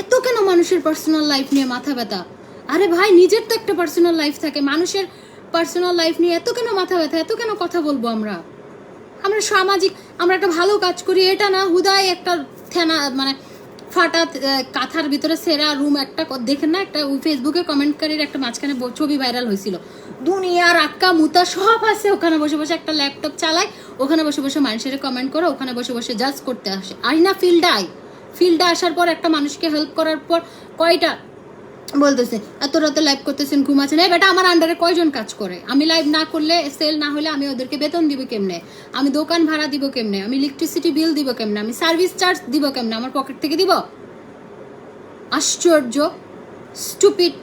এত কেন মানুষের পার্সোনাল লাইফ নিয়ে মাথা ব্যথা? আরে ভাই নিজের তো একটা পার্সোনাল লাইফ থাকে, মানুষের পার্সোনাল লাইফ নিয়ে এত কেন মাথা ব্যথা, এত কেন কথা বলবো আমরা? আমরা সামাজিক, আমরা একটা ভালো কাজ করি, এটা না হুদায় একটা থেনা মানে ফাটা কাঁথার ভিতরে সেরা রুম একটা দেখেন না, একটা ফেসবুকে কমেন্টকারীর একটা মাঝখানে ছবি ভাইরাল হয়েছিল, দুনিয়ার আক্কা মুতা সব আছে, ওখানে বসে বসে একটা ল্যাপটপ চালায়, ওখানে বসে বসে মানুষের কমেন্ট করে, ওখানে বসে বসে জাজ করতে আসে। আই না ফিল্ডে আসার পর একটা মানুষকে হেল্প করার পর কয়টা বলতেছে এত রাতে লাইভ করতেছেন, ঘুমাচ্ছেন। এই বেটা আমার আন্ডারে কয়জন কাজ করে? আমি লাইভ না করলে, সেল না হলে আমি ওদেরকে বেতন দিব কেমনে? আমি দোকান ভাড়া দিব কেমনে? আমি ইলেকট্রিসিটি বিল দিব কেমনে? আমি সার্ভিস চার্জ দিব কেমনে? আমার পকেট থেকে দিব? আশ্চর্য, স্টুপিড।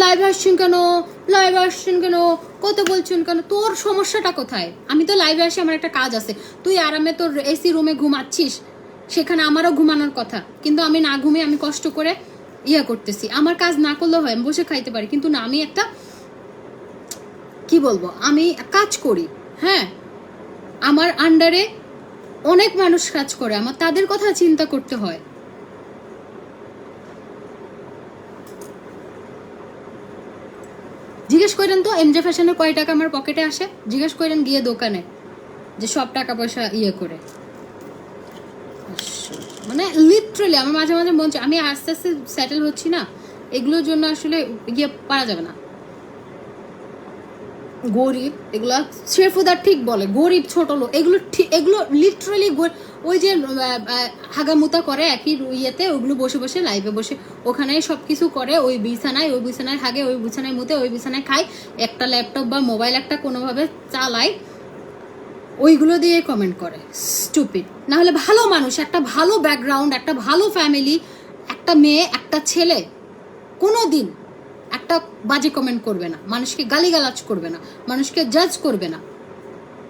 লাইভ আসছেন কেন, লাইভ আসছেন কেন, কত বলছেন কেন? তোর সমস্যাটা কোথায়? আমি তো লাইভে আসি, আমার একটা কাজ আছে। তুই আরামে তোর এসি রুমে ঘুমাচ্ছিস, সেখানে আমারও ঘুমানোর কথা, কিন্তু আমি না ঘুমিয়ে আমি কষ্ট করে ইয়া করতেছি। আমার কাজ না করলেও হয়, আমি বসে খাইতে পারি, কিন্তু না, আমি একটা কি বলবো, আমি কাজ করি। হ্যাঁ, আমার আন্ডারে অনেক মানুষ কাজ করে, আমার তাদের কথা চিন্তা করতে হয়। জিজ্ঞেস করেন তো এমজে ফ্যাশনের কয় টাকা আমার পকেটে আসে, জিজ্ঞেস করেন গিয়ে দোকানে, যে সব টাকা পয়সা ইয়ে করে। মানে লিটারালি আমার মাঝে মাঝে মন চায়, আমি আস্তে আস্তে সেটেল হচ্ছি না, এগুলোর জন্য আসলে গিয়ে পারা যাবে না। গরিব, এগুলো শেরফুদার ঠিক বলে, গরিব ছোট লোক, এগুলো ঠিক, এগুলো লিটারালি ওই যে হাগামুতা করে একই ইয়েতে, ওগুলো বসে বসে লাইভে বসে ওখানেই সব কিছু করে, ওই বিছানায় হাগে, ওই বিছানায় মুতে, ওই বিছানায় খায়, একটা ল্যাপটপ বা মোবাইল একটা কোনোভাবে চালায়, ওইগুলো দিয়ে কমেন্ট করে। স্টুপিড। না হলে ভালো মানুষ, একটা ভালো ব্যাকগ্রাউন্ড, একটা ভালো ফ্যামিলি, একটা মেয়ে, একটা ছেলে কোনো দিন একটা বাজে কমেন্ট করবে না, মানুষকে গালিগালাজ করবে না, মানুষকে জাজ করবে না,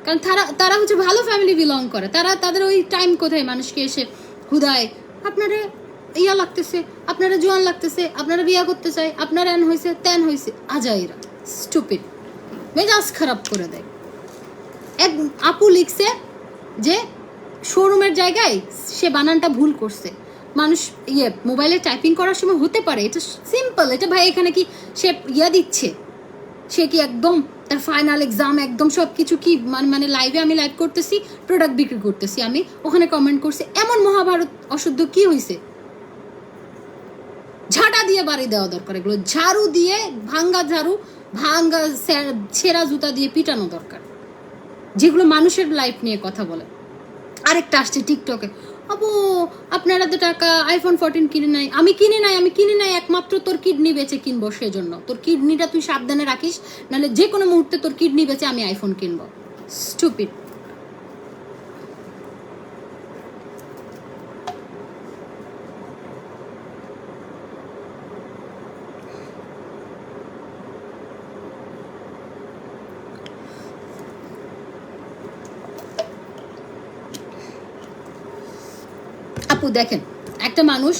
কারণ তারা হচ্ছে ভালো ফ্যামিলি বিলং করে। তাদের ওই টাইম কোথায় মানুষকে এসে হুদায় আপনারা ইয়া লাগতেছে, আপনারা জোয়ান লাগতেছে, আপনারা বিয়া করতে চাই, আপনার এন হয়েছে তেন হয়েছে, আজাইরা। স্টুপিড, মেজাজ খারাপ করে দেয়। এক আপু লিখছে যে শোরুমের জায়গায় সে বানানটা ভুল করছে। মানুষ মোবাইলে টাইপিং করার সময় হতে পারে, এটা সিম্পল। এটা ভাই এখানে কি সে দিচ্ছে, সে কি একদম তার ফাইনাল এক্সাম একদম সব কিছু কি মানে লাইভে আমি লাইভ করতেছি, প্রোডাক্ট বিক্রি করতেছি, আমি ওখানে কমেন্ট করছি, এমন মহাভারত অশুদ্ধ কি হয়েছে? ঝাঁটা দিয়ে বাড়ি দেওয়া দরকার, এগুলো ঝাড়ু দিয়ে, ভাঙ্গা ছেঁড়া জুতা দিয়ে পিটানো দরকার, যেগুলো মানুষের লাইফ নিয়ে কথা বলে। আরেকটা আসছে টিকটকে, আপু আপনারা তো টাকা আইফোন 14 কিনে নাই। আমি কিনে নাই একমাত্র তোর কিডনি বেচে কিনবো, সেজন্য তোর কিডনিটা তুই সাবধানে রাখিস, নাহলে যে কোনো মুহূর্তে তোর কিডনি বেচে আমি আইফোন কিনবো। স্টুপিড। আপু দেখেন, একটা মানুষ,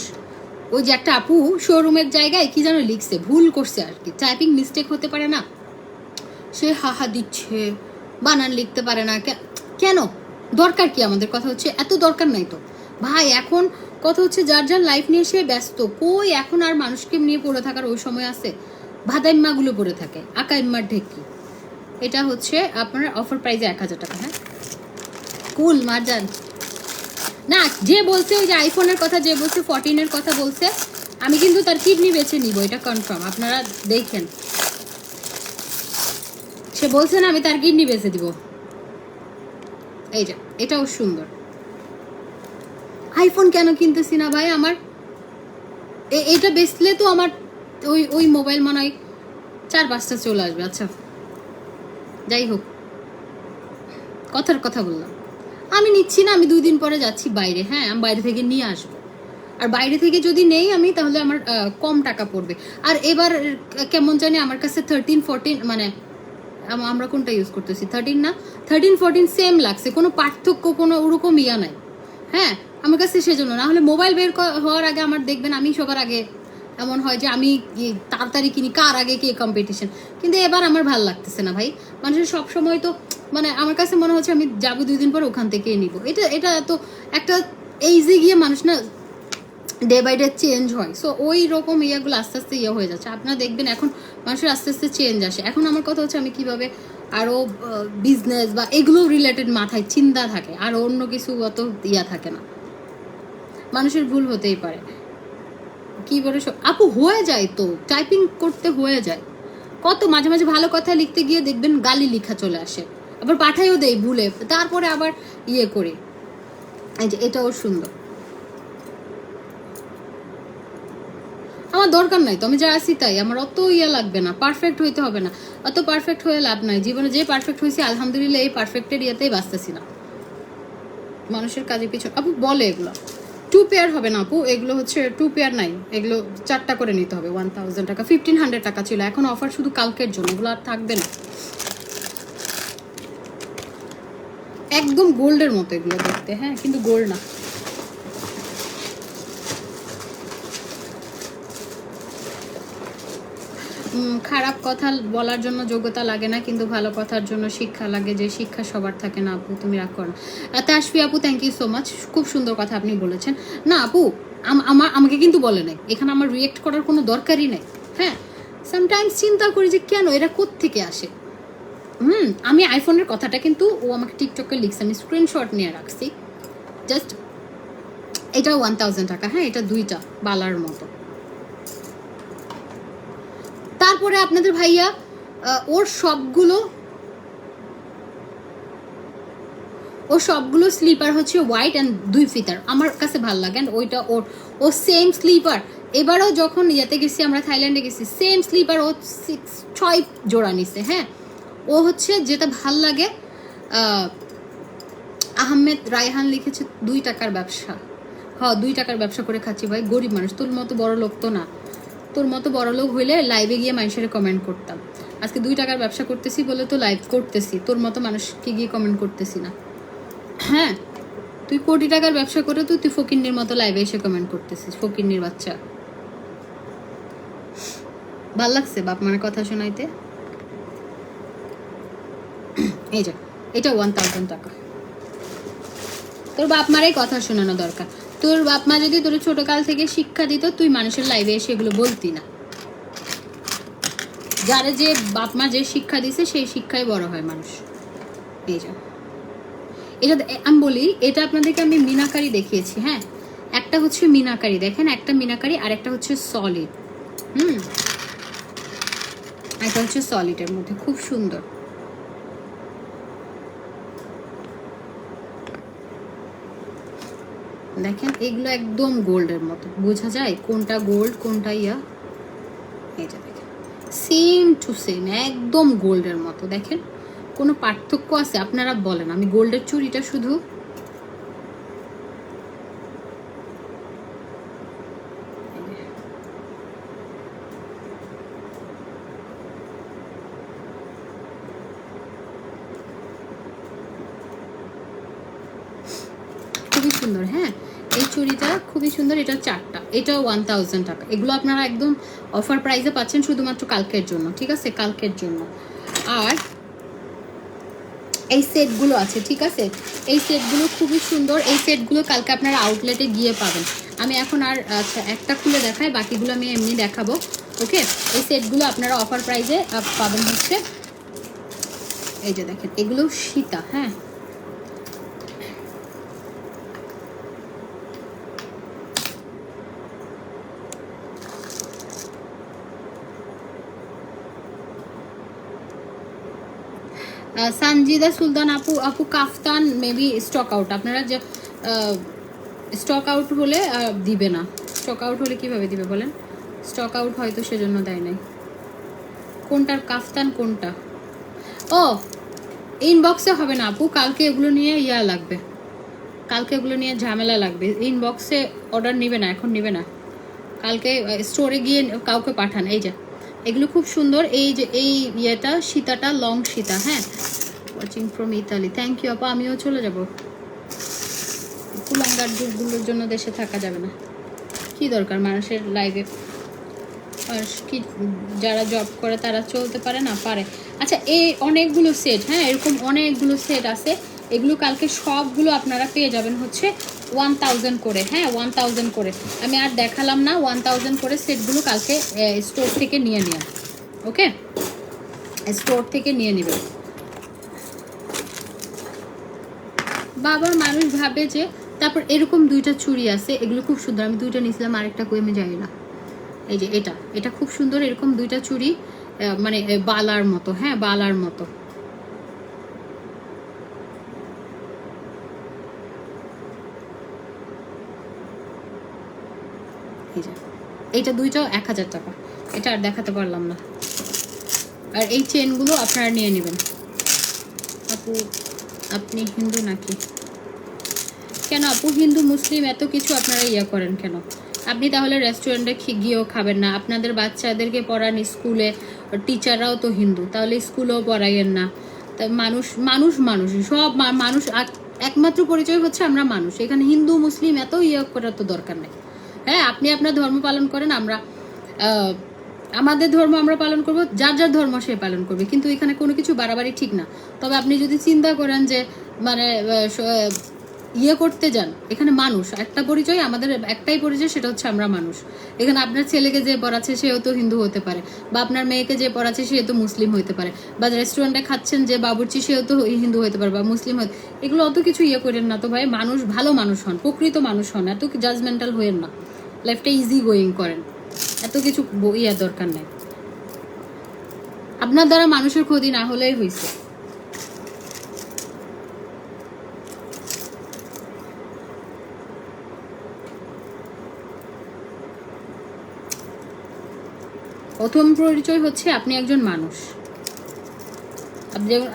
ওই যে একটা আপু শোরুমের জায়গায় কি যেন লিখছে, ভুল করছে আর কি, টাইপিং মিস্টেক হতে পারে না, সে হাহা দিচ্ছে, বানান লিখতে পারে না। কেন? দরকার কি আমাদের? কথা হচ্ছে এত দরকার নাই তো ভাই। এখন কথা হচ্ছে যার যার লাইফ নিয়ে সে ব্যস্ত, কই এখন আর মানুষকে নিয়ে পড়ে থাকার ওই সময় আছে? ভাদাইম্মাগুলো পড়ে থাকে, আকাইম্মার ঢেকি। এটা হচ্ছে আপনার অফার প্রাইসে 1000 টাকা। হ্যাঁ কুল মারজান না, যে বলছে ওই যে আইফোনের কথা, যে বলছে 14 কথা বলছে, আমি কিন্তু তার কিডনি বেছে নিব, এটা কনফার্ম। আপনারা দেখেন, সে বলছে না আমি তার কিডনি বেছে দিব। এই যে এটাও সুন্দর। আইফোন কেন কিনতেছি না ভাই? আমার এটা বেচলে তো আমার ওই ওই মোবাইল মনে হয় 4-5টা চলে আসবে। আচ্ছা যাই হোক, কথার কথা বললাম, আমি নিচ্ছি না, আমি 2 দিন পরে যাচ্ছি বাইরে। হ্যাঁ আমি বাইরে থেকে নিয়ে আসবো, আর বাইরে থেকে যদি নেই আমি, তাহলে আমার কম টাকা পড়বে। আর এবার কেমন জানি আমার কাছে 13-14 মানে আমরা কোনটা ইউজ করতেছি, 13 না, 13-14 সেম লাগছে, কোনো পার্থক্য কোনো ওরকম ইয়া নাই। হ্যাঁ আমার কাছে সেজন্য, না হলে মোবাইল বের হওয়ার আগে আমার দেখবেন আমি সবার আগে, এমন হয় যে আমি তাড়াতাড়ি কিনি, কার আগে কে কম্পিটিশন। কিন্তু এবার আমার ভাল লাগতেছে না ভাই। মানুষের সব সময় তো মানে আমার কাছে মনে হচ্ছে আমি যাবো 2 দিন পর ওখান থেকে নিব। এটা এটা তো একটা এইজে গিয়ে মানুষ না ডে বাই ডে চেঞ্জ হয়। সো ওই রকম ইয়াগুলো আস্তে আস্তে ইয়ে হয়ে যাচ্ছে। আপনারা দেখবেন এখন মানুষের আস্তে আস্তে চেঞ্জ আসে। এখন আমার কথা হচ্ছে আমি কিভাবে আরও বিজনেস বা এগুলো রিলেটেড মাথায় চিন্তা থাকে, আর অন্য কিছু অত ইয়া থাকে না। মানুষের ভুল হতেই পারে, কি বলে আপু হয়ে যায় তো, টাইপিং করতে হয়ে যায়। কত মাঝে মাঝে ভালো কথা লিখতে গিয়ে দেখবেন গালি লেখা চলে আসে, আবার পাঠাইও দেই ভুলে, তারপরে আবার ইয়ে করি। এই যে এটাও সুন্দর। আমার দরকার নাই তো, আমি যা আছি তাই, আমার অত ইয়া লাগবে না, পারফেক্ট হইতে হবে না। অত পারফেক্ট হয়ে লাভ নাই জীবনে। যে পারফেক্ট হয়েছে আলহামদুলিল্লাহ, এই পারফেক্টের ইয়েতেই বাঁচতেছি না। মানুষের কাজে পিছনে আপু বলে এগুলো 2 পেয়ার হবে না আপু, এগুলো হচ্ছে 2 পেয়ার নাই, এগুলো 4টা করে নিতে হবে। 1000 টাকা, 1500 টাকা ছিল, এখন অফার শুধু কালকের জন্য, এগুলো আর থাকবে না। একদম গোল্ডের মতো এগুলো দেখতে, হ্যাঁ কিন্তু গোল্ড না। খারাপ কথা বলার জন্য যোগ্যতা লাগে না, কিন্তু ভালো কথার জন্য শিক্ষা লাগে, যে শিক্ষা সবার থাকে না আপু, তুমি রাগ করো না। তাশফি আপু থ্যাংক ইউ সো মাচ, খুব সুন্দর কথা আপনি বলেছেন। না আপু আমাকে কিন্তু বলে নাই, এখানে আমার রিয়েক্ট করার কোনো দরকারই নেই। হ্যাঁ সামটাইমস চিন্তা করি যে কেন এরা কোত্থেকে আসে। আমি আইফোনের কথাটা কিন্তু ও আমাকে টিকটকে লিখছে, আমি স্ক্রিনশট নিয়ে রাখছি। জাস্ট এটা 1000 টাকা। হ্যাঁ এটা 2টা বালার মতো। তারপরে আপনাদের ভাইয়া ওর সবগুলো স্লিপার হচ্ছে হোয়াইট অ্যান্ড 2 ফিতার, আমার কাছে ভালো লাগে। অ্যান্ড ওইটা ও সেম স্লিপার, এবারও যখন ইয়েতে গেছি আমরা, থাইল্যান্ডে গেছি, সেম স্লিপার ও 6 জোড়া নিছে। হ্যাঁ ও হচ্ছে যেটা ভাল লাগে, আহমেদ রায়হান লিখেছে 2 টাকার ব্যবসা। হ্যাঁ 2 টাকার ব্যবসা করে খাচ্ছি ভাই, গরিব মানুষ, তোর মতো বড় লোক তো না। তোর মতো বড় লোক হইলে লাইভে গিয়ে মানুষের কমেন্ট করতাম। আজকে 2 টাকার ব্যবসা করতেছি বলে তো লাইভ করতেছি, তোর মতো মানুষকে গিয়ে কমেন্ট করতেছি না। হ্যাঁ তুই কোটি টাকার ব্যবসা করে তুই ফকিন্নির মতো লাইভে এসে কমেন্ট করতেছিস, ফকিন্নির বাচ্চা। ভাল লাগছে বাপ মার কথা শোনাইতে। এই যে এটা 1000 টাকা। তোর বাপ মারাই কথা শোনানো দরকার। তোর বাপ মা যদি তোর ছোটকাল থেকে শিক্ষা দিত, তুই মানুষের লাইভে এসে এগুলো বলতি না। যারা যে বাপ মা যে শিক্ষা দিছে সেই শিক্ষায় বড় হয় মানুষ। এই যে এটা আমি বলি, এটা আপনাদেরকে আমি মিনাকারি দেখিয়েছি। হ্যাঁ একটা হচ্ছে মিনাকারি, দেখেন একটা মিনাকারি, আর একটা হচ্ছে সলিড। এটা হচ্ছে সলিডের মধ্যে, খুব সুন্দর। দেখেন এগুলো একদম গোল্ডের মতো, বোঝা যায় কোনটা গোল্ড কোনটা ইয়া। এই যে দেখেন সেম টু সেম, একদম গোল্ডের মতো। দেখেন কোনো পার্থক্য আছে? আপনারা বলেন। আমি গোল্ডের চুড়িটা শুধু খুবই সুন্দর। হ্যাঁ এই চুড়িটা খুবই সুন্দর, এটা 4টা, এটাও 1000 টাকা। এগুলো আপনারা একদম অফার প্রাইসে পাচ্ছেন শুধুমাত্র কালকের জন্য, ঠিক আছে, কালকের জন্য। আর এই সেটগুলো আছে, ঠিক আছে, এই সেটগুলো খুবই সুন্দর। এই সেটগুলো কালকে আপনারা আউটলেটে গিয়ে পাবেন। আমি এখন আর আচ্ছা একটা খুলে দেখাই, বাকিগুলো আমি এমনি দেখাবো। ওকে, এই সেটগুলো আপনারা অফার প্রাইসে পাবেন হচ্ছে, এই যে দেখেন, এগুলো সীতা, হ্যাঁ, সানজিদা সুলতান আপু কাফতান মেবি স্টক আউট, আপনারা যে স্টক আউট হলে দিবে না। স্টক আউট হলে কিভাবে দিবে বলেন? স্টক আউট হয়তো সেজন্য দেয় নাই। কোনটার কাফতান কোনটা? ও, ইনবক্সে হবে না আপু, কালকে এগুলো নিয়ে লাগবে, কালকে এগুলো নিয়ে ঝামেলা লাগবে। ইনবক্সে অর্ডার নিবে না, এখন নিবে না, কালকে স্টোরে গিয়ে কাউকে পাঠান। এই যে এগুলো খুব সুন্দর, এই যে এই ইয়েটা সীতাটা লং সীতা, হ্যাঁ, watching from Italy, thank you আপা। আমিও চলে যাব, কুলাঙ্গার যুগগুলোর জন্য দেশে থাকা যাবে না, কি দরকার মানুষের লাইফে, কি যারা জব করে তারা চলতে পারে না, পারে। আচ্ছা, এই অনেকগুলো সেট, হ্যাঁ, এরকম অনেকগুলো সেট আছে, এগুলো কালকে সবগুলো আপনারা পেয়ে যাবেন হচ্ছে 1000 করে, হ্যাঁ, 1000 করে। আমি আর দেখালাম না, 1000 করে সেটগুলো কালকে স্টোর থেকে নিয়ে নেন। ওকে, স্টোর থেকে নিয়ে নেবেন। বাবা মানুষ ভাবে যে, তারপর এরকম দুইটা চুড়ি আছে, এগুলো খুব সুন্দর, আমি দুইটা নিয়েছিলাম, আরেকটা কই আমি জানি না। এই যে এটা খুব সুন্দর, এরকম দুইটা চুড়ি, মানে বালার মতো, হ্যাঁ, বালার মতো। এই যে এইটা দুইটাও 1000 টাকা, এটা আর দেখাতে পারলাম না। আর এই চেনগুলো আপনারা নিয়ে নেবেন। আপু আপনি হিন্দু নাকি? কেন আপু, হিন্দু মুসলিম এত কিছু আপনারা করেন কেন? আপনি তাহলে রেস্টুরেন্টে গিয়েও খাবেন না, আপনাদের বাচ্চাদেরকে পড়ান স্কুলে, টিচাররাও তো হিন্দু, তাহলে স্কুলেও পড়াইয়েন না। তা মানুষ মানুষ মানুষ সব মানুষ, একমাত্র পরিচয় হচ্ছে আমরা মানুষ। এখানে হিন্দু মুসলিম এত করার তো দরকার নেই। হ্যাঁ, আপনি আপনার ধর্ম পালন করেন, আমরা আমাদের ধর্ম আমরা পালন করব, যার যার ধর্ম সে পালন করবে, কিন্তু এখানে কোনো কিছু বাড়াবাড়ি ঠিক না। তবে আপনি যদি চিন্তা করেন যে মানে করতে যান, এখানে মানুষ একটা পরিচয়, আমাদের একটাই পরিচয়, সেটা হচ্ছে আমরা মানুষ। এখানে আপনার ছেলেকে যে পড়াচ্ছে সেও তো হিন্দু হতে পারে, বা আপনার মেয়েকে যে পড়াচ্ছে সে তো মুসলিম হতে পারে, বা রেস্টুরেন্টে খাচ্ছেন যে বাবুর্চি সেও তো হিন্দু হতে পারে বা মুসলিম হতে, এগুলো অত কিছু করেন না তো ভাই। মানুষ, ভালো মানুষ হন, প্রকৃত মানুষ হন, এত জাজমেন্টাল হয়েন না, লাইফটা ইজি গোয়িং করেন, এত কিছু দরকার নেই। আপনার দ্বারা মানুষের ক্ষতি না হলেই হয়েছে। প্রথম পরিচয় হচ্ছে আপনি একজন মানুষ,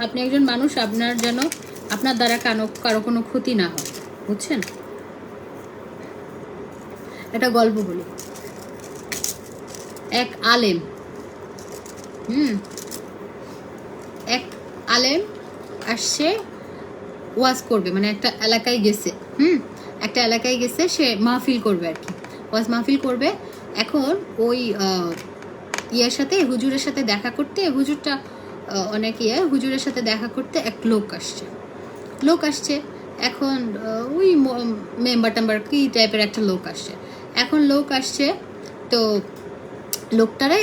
আপনি একজন মানুষ, আপনার যেন আপনার দ্বারা কারো কোনো ক্ষতি না হয়, বুঝছেন? একটা গল্প বলি। এক আলেম আসছে ওয়াজ করবে, মানে একটা এলাকায় গেছে, একটা এলাকায় গেছে, সে মাহফিল করবে আর কি, ওয়াজ মাহফিল করবে। এখন ওই ইয়ার সাথে, হুজুরের সাথে দেখা করতে, হুজুরটা অনেক হুজুরের সাথে দেখা করতে এক লোক আসছে। এখন ওই মেম্বার টেম্বার কি টাইপের একটা লোক আসছে। এখন লোক আসছে, তো লোকটারে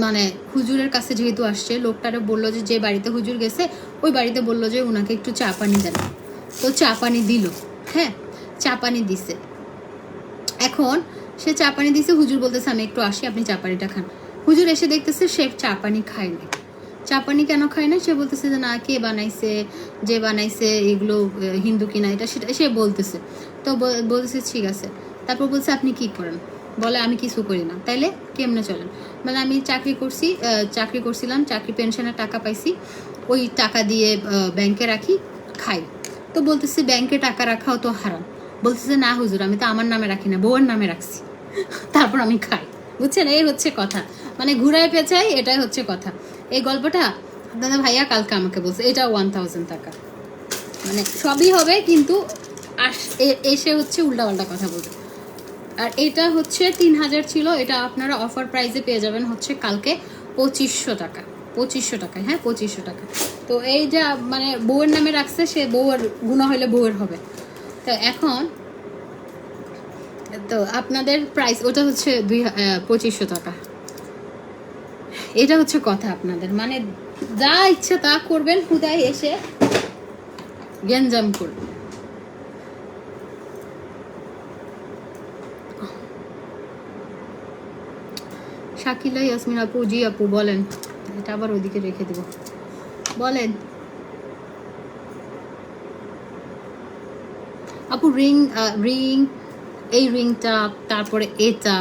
মানে হুজুরের কাছে যেহেতু আসছে, লোকটারে বললো যে বাড়িতে হুজুর গেছে ওই বাড়িতে বললো যে ওনাকে একটু চা পানি দেন। তো চা পানি দিল, হ্যাঁ, চা পানি দিছে। এখন সে চা পানি দিছে, হুজুর বলতেছে আমি একটু আসি, আপনি চা পানিটা খান। হুজুর এসে দেখতেছে সে চা পানি খায় না। চা পানি কেন খায় না? সে বলতেছে যে না, কে বানাইছে, যে বানাইছে এগুলো হিন্দু কিনা এটা সেটা সে বলতেছে। তো বলতেছে ঠিক আছে। তারপর বলছে আপনি কি করেন? বলে আমি কিছু করি না। তাইলে কেমনে চলেন? মানে আমি চাকরি করছিলাম, চাকরি পেনশনের টাকা পাইছি, ওই টাকা দিয়ে ব্যাংকে রাখি, খাই। তো বলতেছে ব্যাংকে টাকা রাখাও তো হারাম। বলতেছে না হুজুর, আমি তো আমার নামে রাখি না, বউয়ের নামে রাখছি, তারপর আমি খাই। বুঝছেন, এই হচ্ছে কথা, মানে ঘুরায় পেঁচাই, এটাই হচ্ছে কথা। এই গল্পটা আপনাদের ভাইয়া কালকে আমাকে বলছে, এটা 1000 টাকা, মানে সবই হবে কিন্তু এসে হচ্ছে উল্টাপাল্টা কথা বলবে। আর এটা হচ্ছে 3000 ছিল, এটা আপনারা অফার প্রাইসে পেয়ে যাবেন হচ্ছে কালকে 2500 টাকা, 2500 টাকায়। হ্যাঁ 2500 টাকা। তো এই যে মানে বউয়ের নামে রাখছে, সে বউয়ের গুণা হইলে বউয়ের হবে। তো এখন তো আপনাদের প্রাইস ওটা হচ্ছে 2500 টাকা। এটা হচ্ছে কথা আপনাদের, মানে যা ইচ্ছা তা করবেন, হুদায় এসে গ্যাঞ্জাম করবেন। শাকিলা ইয়াসমিন আপু, জি আপু বলেন। এটা আবার ওইদিকে রেখে দেব, বলেন আপু। রিং এই রিংটা, তারপরে এটা,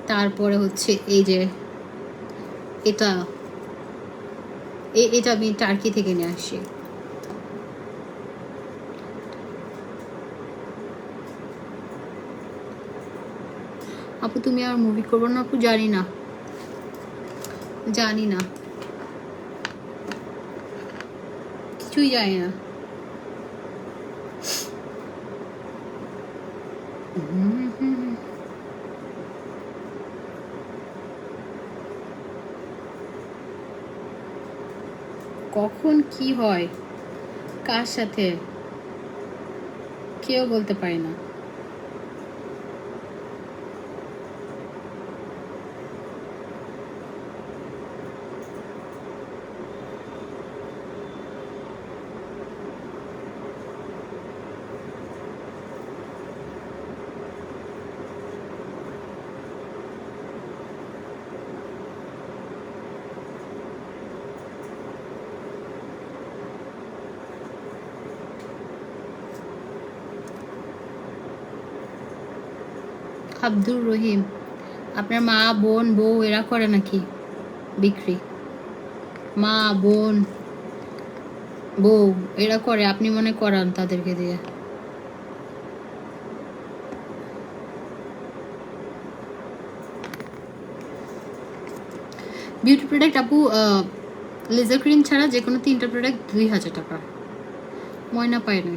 তারপরে হচ্ছে এই যে এটা, এটা আমি টার্কি থেকে নিয়ে আসি। আপু তুমি আর মুভি করবো না? আপু জানি না, জানি না, কিছুই জানি না। কখন কি হয় কার সাথে কেউ বলতে পারে না। আব্দুর রহিম, আপনার মা বোন বউ এরা করে নাকি বিক্রি? মা বোন বউ এরা করে, আপনি মনে করান তাদেরকে দিয়ে। বিউটি প্রোডাক্ট আপু, লেজার ক্রিম ছাড়া যে কোনো 3টা প্রোডাক্ট 2000 টাকা। ময়না পায় না।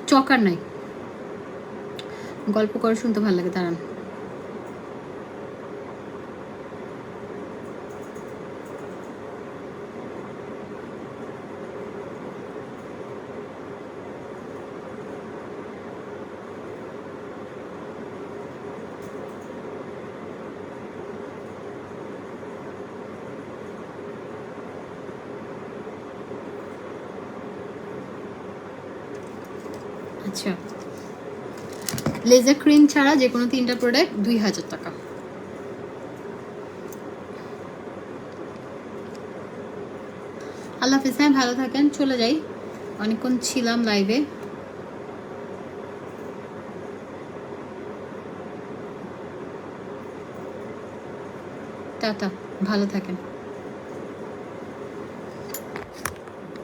চকার নাই, গল্প করে শুনতে ভালো লাগে, দাঁড়ান। আচ্ছা, লেজার ক্রিম ছাড়া যে কোনো 3টা প্রোডাক্ট 2000 টাকা। আল্লাহ হাফিজ, হ্যাঁ ভালো থাকেন, চলে যাই, অনেকক্ষণ ছিলাম লাইভে। টাটা, ভালো থাকেন।